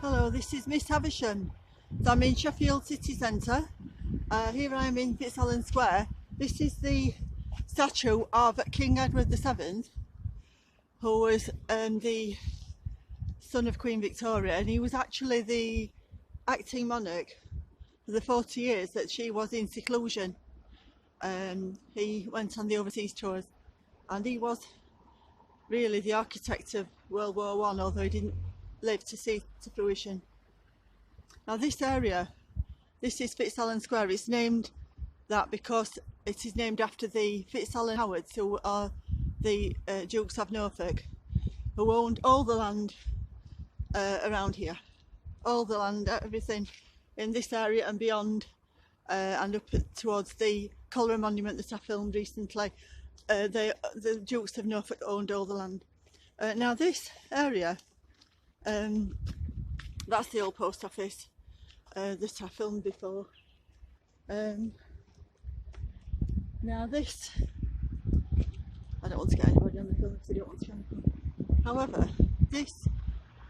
Hello, this is Miss Havisham. So I'm in Sheffield city centre. Here I am in Fitzallen Square. This is the statue of King Edward VII, who was the son of Queen Victoria, and he was actually the acting monarch for the 40 years that she was in seclusion. He went on the overseas tours, and he was really the architect of World War I, although he didn't live to see it to fruition. Now this area, this is Fitzallen Square. It's named that because it is named after the Fitzallen Howards, who are the Dukes of Norfolk, who owned all the land around here. All the land, everything in this area and beyond, and up towards the Cholera Monument that I filmed recently. The Dukes of Norfolk owned all the land. Now this area, that's the old post office that I filmed before. Now this, I don't want to get anybody on the film because I don't want to show anything. However, this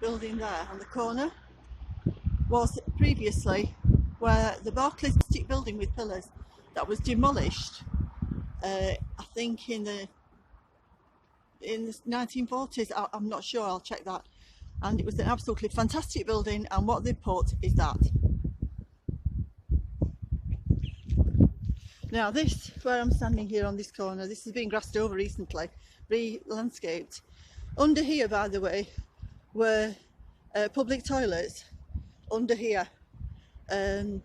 building there on the corner was previously where the Barclays stick building with pillars that was demolished, I think in the 1940s. I'm not sure, I'll check that. And it was an absolutely fantastic building, and what they put is that. Now this, where I'm standing here on this corner, this has been grassed over recently, re-landscaped. Under here, by the way, were public toilets under here, and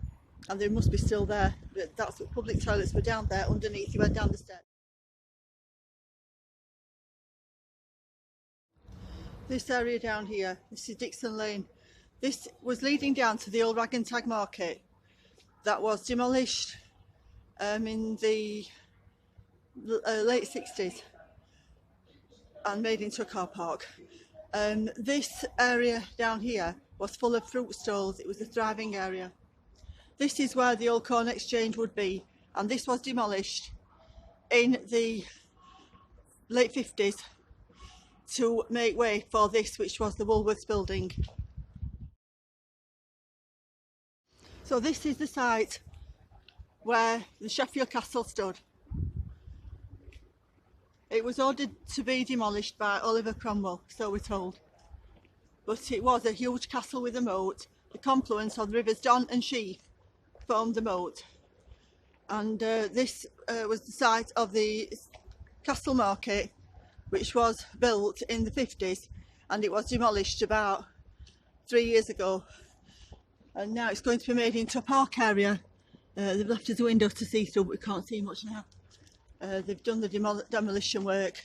they must be still there, but that's what public toilets were down there underneath. You went down the steps. This area down here, this is Dixon Lane. This was leading down to the old Rag and Tag Market that was demolished in the late 60s and made into a car park. This area down here was full of fruit stalls. It was a thriving area. This is where the old Corn Exchange would be, and this was demolished in the late 50s to make way for this, which was the Woolworths building. So this is the site where the Sheffield Castle stood. It was ordered to be demolished by Oliver Cromwell, so we're told. But it was a huge castle with a moat. The confluence of the rivers Don and Sheaf formed the moat. And this was the site of the Castle Market, which was built in the 50s, and it was demolished about 3 years ago. And now it's going to be made into a park area. They've left us a window to see through, but we can't see much now. They've done the demolition work.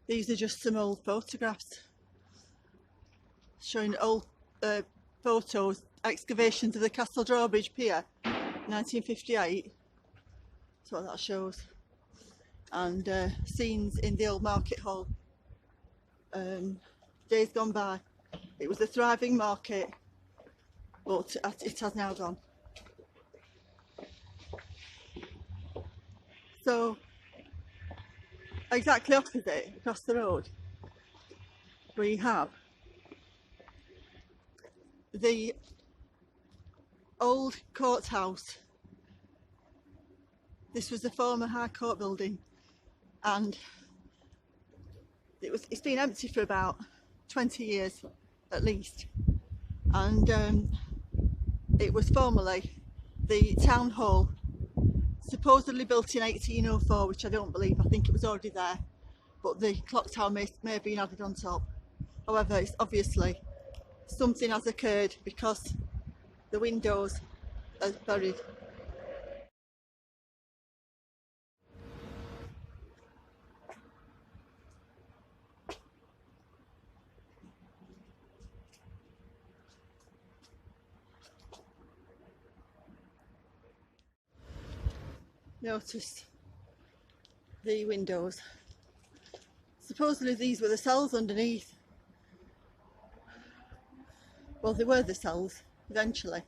These are just some old photographs showing old photos, excavations of the Castle Drawbridge Pier, 1958. That's what that shows. And scenes in the old market hall. Days gone by. It was a thriving market, but it has now gone. So exactly opposite, across the road, we have the old courthouse. This was the former High Court building, and it's been empty for about 20 years at least. And it was formerly the town hall, supposedly built in 1804, which I don't believe. I think it was already there, but the clock tower may have been added on top. However, it's obviously something has occurred because the windows are buried. Notice the windows. Supposedly these were the cells underneath. Well, they were the cells eventually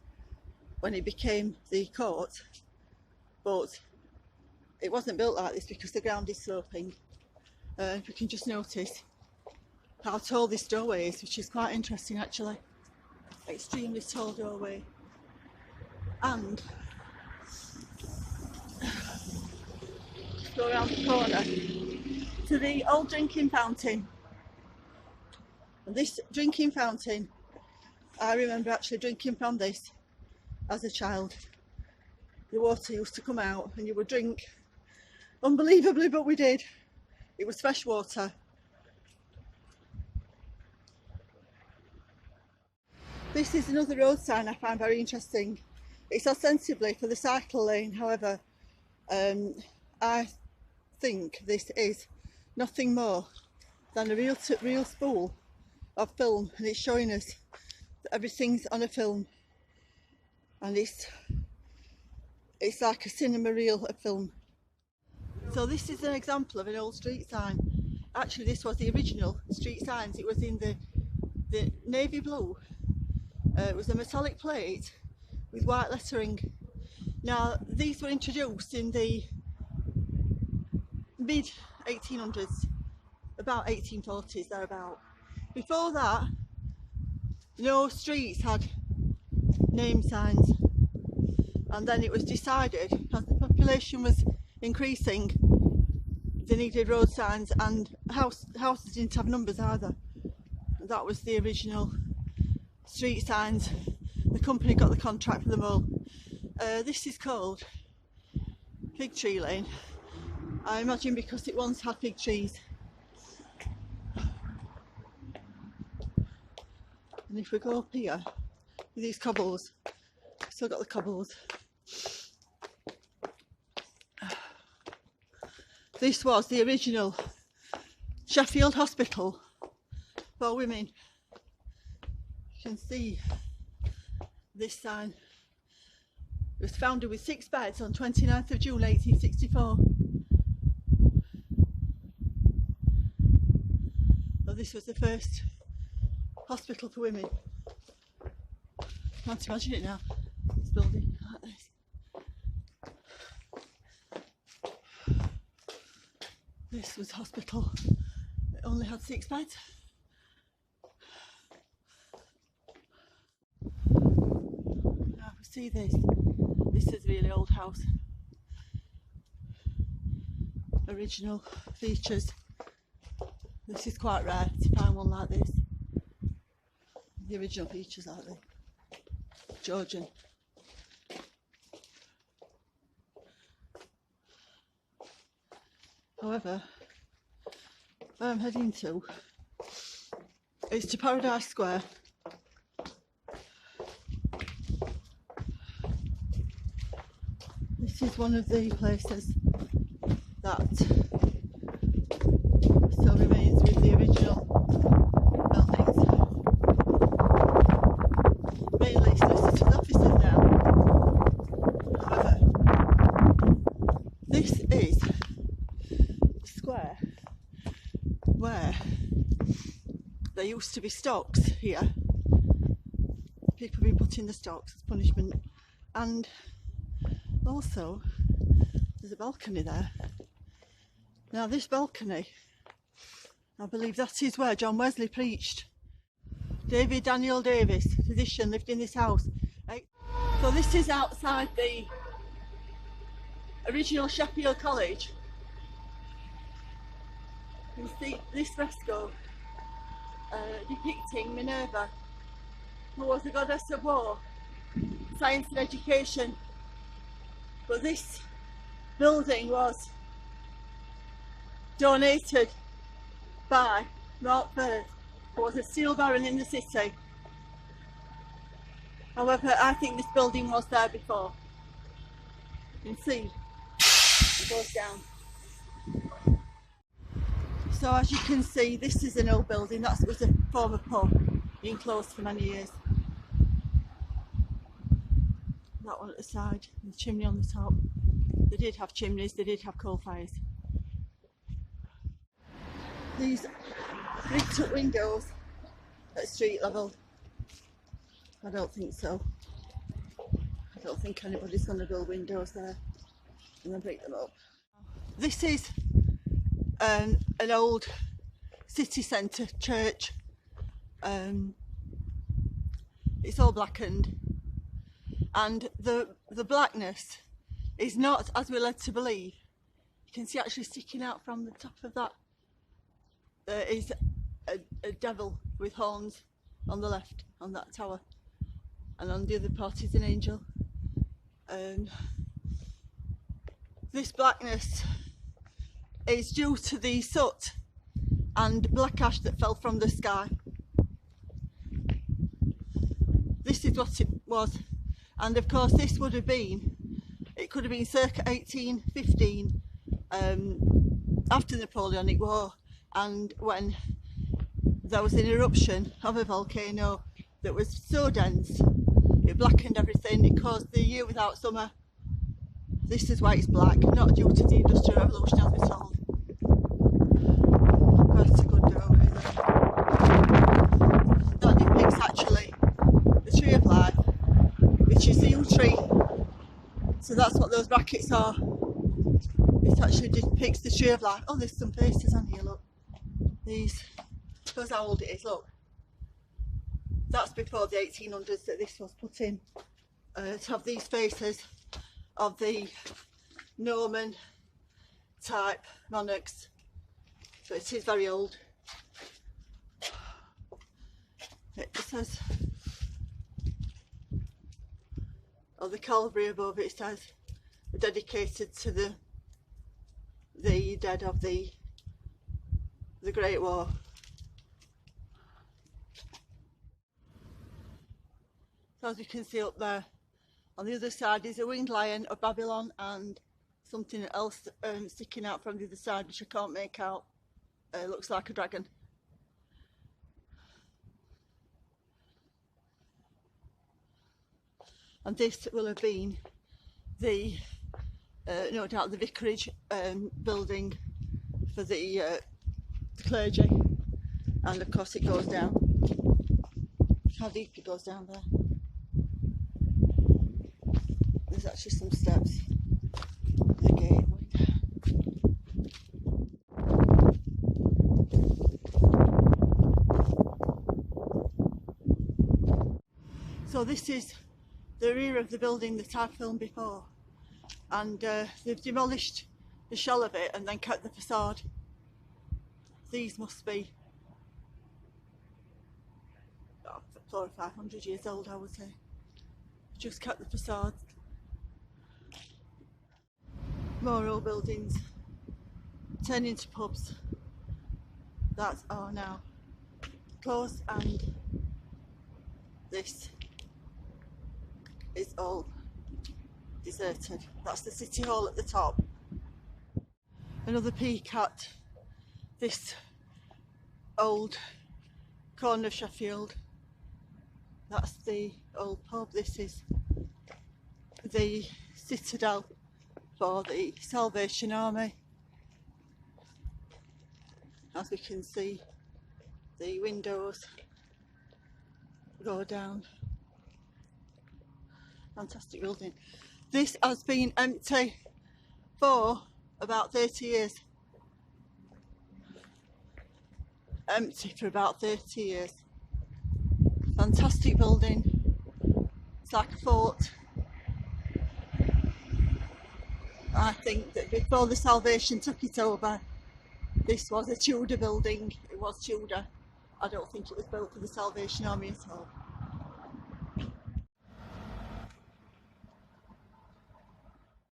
when it became the court, but it wasn't built like this because the ground is sloping. If you can just notice how tall this doorway is, which is quite interesting actually. extremely tall doorway, and go around the corner to the old drinking fountain. And this drinking fountain, I remember actually drinking from this as a child. The water used to come out and you would drink, unbelievably, but we did. It was fresh water. This is another road sign I find very interesting. It's ostensibly for the cycle lane, however, I think this is nothing more than a real spool of film, and it's showing us that everything's on a film, and it's like a cinema reel of film. So this is an example of an old street sign. Actually, this was the original street signs. It was in the navy blue. It was a metallic plate with white lettering. Now, these were introduced in the mid 1800s, about 1840s, thereabout. Before that, no streets had name signs, and then it was decided, as the population was increasing, they needed road signs, and houses didn't have numbers either. That was the original street signs. The company got the contract for them all. This is called Fig Tree Lane, I imagine because it once had fig trees. And if we go up here with these cobbles, still got the cobbles. This was the original Sheffield hospital for women. You can see this sign. It was founded with 6 beds on 29th of June 1864. So this was the first hospital for women. Can't imagine it now, this building like this. This was hospital. It only had 6 beds. Now if we see this is a really old house. Original features. This is quite rare to find one like this. The original features, aren't they? Georgian. However, where I'm heading to is to Paradise Square. This is one of the places that still remains with the original buildings. Mainly solicitors' offices now. However, this is the square where there used to be stocks here. People have been put in the stocks as punishment, and also there's a balcony there. Now this balcony, I believe that is where John Wesley preached. David Daniel Davis, physician, lived in this house. Right? So this is outside the original Sheffield College. You can see this fresco depicting Minerva, who was the goddess of war, science and education. But this building was donated by Mark Firth, who was a steel baron in the city. However, I think this building was there before. You can see it goes down. So as you can see, this is an old building. That was a former pub, been closed for many years. That one at the side, and the chimney on the top. They did have chimneys, they did have coal fires. These bricked up windows at street level, I don't think so. I don't think anybody's going to build windows there and then break them up. This is an old city centre church. It's all blackened, and the blackness is not as we're led to believe. You can see actually sticking out from the top of that there is a devil with horns on the left, on that tower, and on the other part is an angel. This blackness is due to the soot and black ash that fell from the sky. This is what it was, and of course this would have been, it could have been circa 1815, after the Napoleonic War, and when there was an eruption of a volcano that was so dense it blackened everything. It caused the year without summer. This is why it's black, not due to the Industrial Revolution as we're told. That's a good doorway there. That depicts actually the tree of life, which is the yew tree. So that's what those brackets are. It actually depicts the tree of life. Oh, there's some faces on here, look. These, shows how old it is, look. That's before the 1800s that this was put in, to have these faces of the Norman type monarchs. So it is very old. It says, on the Calvary above it says, dedicated to the dead of the Great War. So as you can see up there, on the other side is a winged lion of Babylon and something else sticking out from the other side, which I can't make out. Looks like a dragon. And this will have been the, no doubt, the vicarage building for the clergy. And of course it goes down. How deep it goes down there. There's actually some steps. There's a gate going down. So this is the rear of the building that I filmed before, and they've demolished the shell of it and then kept the facade. These must be 400 or 500 years old, I would say. Just kept the facade. More old buildings turn into pubs that are now closed, and this is all deserted. That's the City Hall at the top. Another peek at this old corner of Sheffield. That's the old pub. This is the citadel for the Salvation Army. As we can see, the windows go down. Fantastic building. This has been empty for about 30 years. Empty for about 30 years. Fantastic building. It's like a fort. I think that before the Salvation took it over, this was a Tudor building. It was Tudor. I don't think it was built for the Salvation Army at all.